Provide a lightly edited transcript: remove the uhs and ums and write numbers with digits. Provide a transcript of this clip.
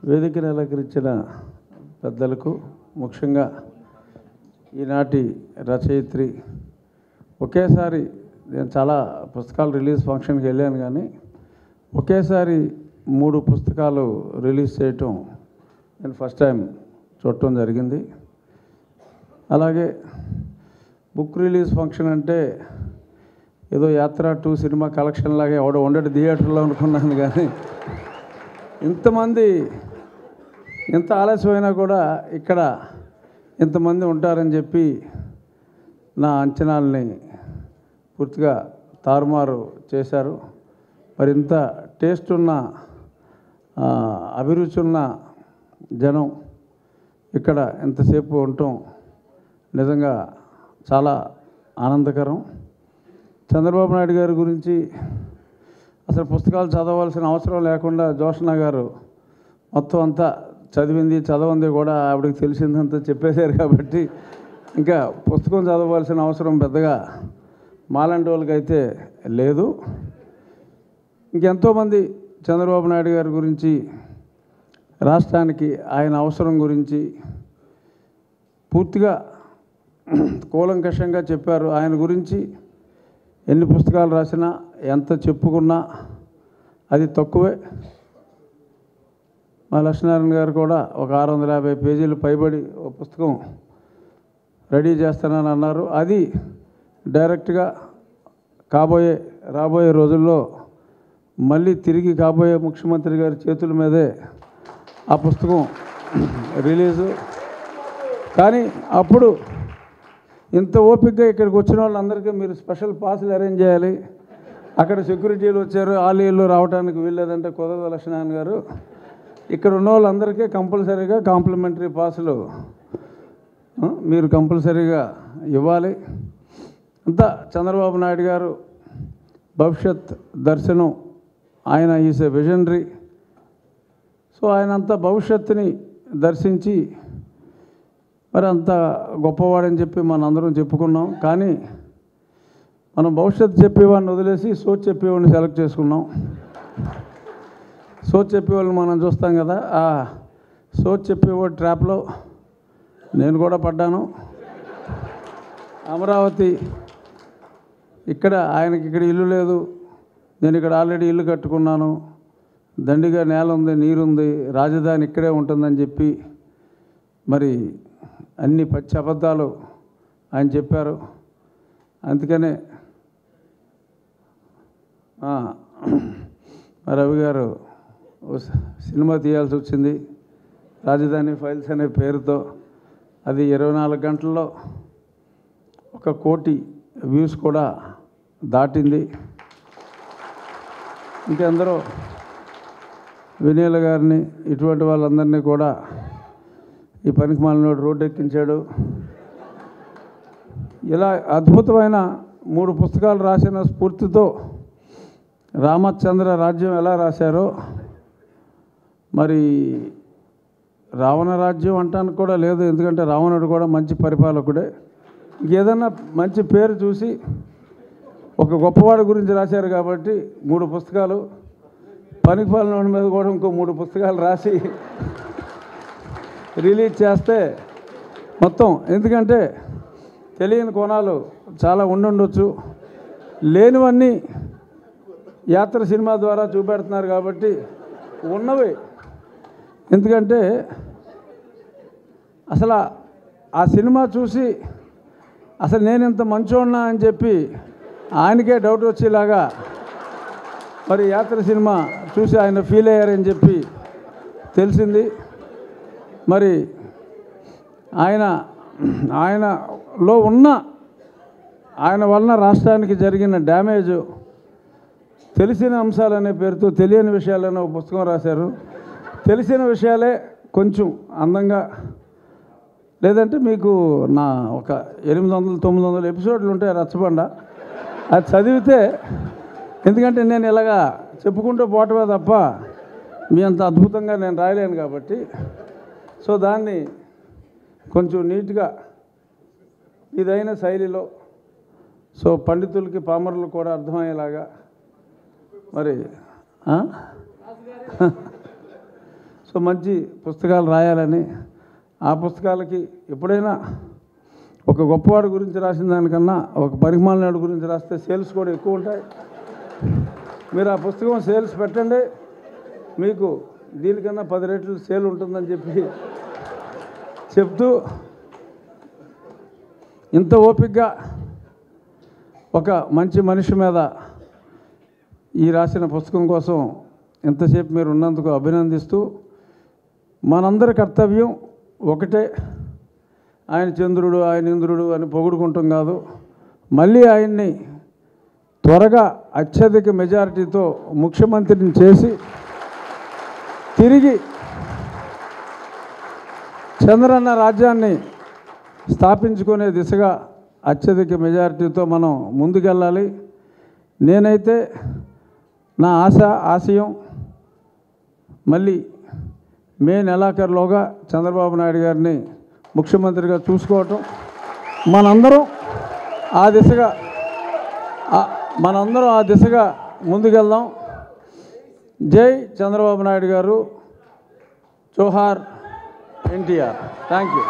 వేదికను అలంకరించిన పెద్దలకు, ముఖ్యంగా ఈనాటి రచయిత్రి, ఒకేసారి నేను చాలా పుస్తకాలు రిలీజ్ ఫంక్షన్కి వెళ్ళాను, కానీ ఒకేసారి 3 పుస్తకాలు రిలీజ్ చేయటం నేను ఫస్ట్ టైం చూడటం జరిగింది. అలాగే బుక్ రిలీజ్ ఫంక్షన్ అంటే ఏదో యాత్ర 2 సినిమా కలెక్షన్ లాగా ఎవడో ఉండడు థియేటర్లో అనుకున్నాను, కానీ ఇంతమంది ఎంత ఆలస్యమైనా కూడా ఇక్కడ ఇంతమంది ఉంటారని చెప్పి నా అంచనాల్ని పూర్తిగా తారుమారు చేశారు. మరి ఇంత టేస్ట్ ఉన్న, అభిరుచి ఉన్న జనం ఇక్కడ ఎంతసేపు ఉండటం నిజంగా చాలా ఆనందకరం. చంద్రబాబు నాయుడు గారి గురించి అసలు పుస్తకాలు చదవాల్సిన అవసరం లేకుండా జోష్న గారు మొత్తం అంతా చదవంది కూడా ఆవిడకి తెలిసిందంతా చెప్పేశారు. కాబట్టి ఇంకా పుస్తకం చదవాల్సిన అవసరం పెద్దగా మాలాంటి వాళ్ళకైతే లేదు. ఇంకెంతోమంది చంద్రబాబు నాయుడు గారి గురించి, రాష్ట్రానికి ఆయన అవసరం గురించి పూర్తిగా కూలంకషంగా చెప్పారు. ఆయన గురించి ఎన్ని పుస్తకాలు రాసినా, ఎంత చెప్పుకున్నా అది తక్కువే. మా లక్ష్మీనారాయణ గారు కూడా ఒక 650 పేజీలు పైబడి ఒక పుస్తకం రెడీ చేస్తానని అన్నారు. అది డైరెక్ట్గా రాబోయే రోజుల్లో మళ్ళీ తిరిగి కాబోయే ముఖ్యమంత్రి గారి చేతుల మీదే ఆ పుస్తకం రిలీజు. కానీ అప్పుడు ఇంత ఓపికగా ఇక్కడికి వచ్చిన వాళ్ళందరికీ మీరు స్పెషల్ పాసులు అరేంజ్ చేయాలి. అక్కడ సెక్యూరిటీలు వచ్చారు, ఆలీలు రావడానికి వీల్లేదంటే కుదరదు లక్ష్మీనారాయణ గారు. ఇక్కడ ఉన్న వాళ్ళందరికీ కంపల్సరీగా కాంప్లిమెంటరీ పాసులు మీరు కంపల్సరీగా ఇవ్వాలి. అంతా చంద్రబాబు నాయుడు గారు భవిష్యత్ దర్శనం, ఆయన ఈజ్ ఎ విజనరీ. సో ఆయన అంతా భవిష్యత్తుని దర్శించి మరి అంత గొప్పవాడని చెప్పి మనందరం చెప్పుకున్నాం. కానీ మనం భవిష్యత్తు చెప్పేవాడిని వదిలేసి సోచ్ చెప్పేవాడిని సెలెక్ట్ చేసుకున్నాం. సోచ్ చెప్పేవాళ్ళని మనం చూస్తాం కదా, ఆ సోచ్ చెప్పేవాడి ట్రాప్లో నేను కూడా పడ్డాను. అమరావతి ఆయనకి ఇక్కడ ఇల్లు లేదు, నేను ఇక్కడ ఆల్రెడీ ఇల్లు కట్టుకున్నాను, దండిగా నేల ఉంది, నీరుంది, రాజధాని ఇక్కడే ఉంటుందని చెప్పి మరి అన్ని పచ్చి అబద్ధాలు ఆయన చెప్పారు. అందుకనే రవి గారు సినిమా తీయాల్సి వచ్చింది, రాజధాని ఫైల్స్ అనే పేరుతో. అది 24 గంటల్లో 1 కోటి వ్యూస్ కూడా దాటింది. ఇంకెందరో వినీల గారిని, ఇటువంటి వాళ్ళందరినీ కూడా ఈ పనికి మాలినోడు రోడ్డు ఎక్కించాడు. ఇలా అద్భుతమైన 3 పుస్తకాలు రాసిన స్ఫూర్తితో రామచంద్ర రాజ్యం ఎలా రాశారో, మరి రావణ రాజ్యం అంటానికి కూడా లేదు, ఎందుకంటే రావణుడు కూడా మంచి పరిపాలకుడే. ఏదన్నా మంచి పేరు చూసి ఒక గొప్పవాడి గురించి రాశారు కాబట్టి 3 పుస్తకాలు, పనికి పాలన మీద కూడా ఇంకో 3 పుస్తకాలు రాసి రిలీజ్ చేస్తే మొత్తం, ఎందుకంటే తెలియని కోణాలు చాలా ఉండుండొచ్చు, లేనివన్నీ యాత్ర సినిమా ద్వారా చూపెడుతున్నారు కాబట్టి ఉన్నవి. ఎందుకంటే అసలు ఆ సినిమా చూసి అసలు నేను ఇంత మంచోన్నా అని చెప్పి ఆయనకే డౌట్ వచ్చేలాగా మరి యాత్ర సినిమా చూసి ఆయన ఫీల్ అయ్యారని చెప్పి తెలిసింది. మరి ఆయనలో ఉన్న, ఆయన వలన రాష్ట్రానికి జరిగిన డ్యామేజ్, తెలిసిన అంశాలనే పేరుతో తెలియని విషయాలనే ఒక పుస్తకం రాశారు. తెలిసిన విషయాలే కొంచెం అందంగా, లేదంటే మీకు నా ఒక 800-900 ఎపిసోడ్లు ఉంటాయి రచ్చబండ, అది చదివితే, ఎందుకంటే నేను ఇలాగా చెప్పుకుంటూ పోవటమే తప్ప మీ అంత అద్భుతంగా నేను రాయలేను కాబట్టి, సో దాన్ని కొంచెం నీట్గా ఇదైన శైలిలో, సో పండితులకి పామరులకు కూడా అర్థమయ్యేలాగా మరి సో సో మంచి పుస్తకాలు రాయాలని, ఆ పుస్తకాలకి ఎప్పుడైనా ఒక గొప్పవాడి గురించి రాసిన దానికన్నా ఒక పరిమాణాడు గురించి రాస్తే సేల్స్ కూడా ఎక్కువ ఉంటాయి. మీరు ఆ పుస్తకం సేల్స్ పెట్టండి, మీకు దీనికన్నా 10 రెట్లు సేల్ ఉంటుందని చెప్తూ ఇంత ఓపికగా ఒక మంచి మనిషి మీద ఈ రాసిన పుస్తకం కోసం ఎంతసేపు మీరు ఉన్నందుకు అభినందిస్తూ, మనందరి కర్తవ్యం ఒకటే, ఆయన చంద్రుడు ఆయన ఇంద్రుడు అని పొగుడుకుంటాం కాదు, మళ్ళీ ఆయన్ని త్వరగా అత్యధిక మెజారిటీతో ముఖ్యమంత్రిని చేసి తిరిగి చంద్రన్న రాజ్యాన్ని స్థాపించుకునే దిశగా అత్యధిక మెజారిటీతో మనం ముందుకెళ్ళాలి. నేనైతే నా ఆశయం మళ్ళీ మే నెలాఖరులోగా చంద్రబాబు నాయుడు గారిని ముఖ్యమంత్రిగా చూసుకోవటం, మనందరం ఆ దిశగా ముందుకెళ్దాం. జై చంద్రబాబు నాయుడు గారు, జోహార్ ఎన్టీఆర్. Thank you.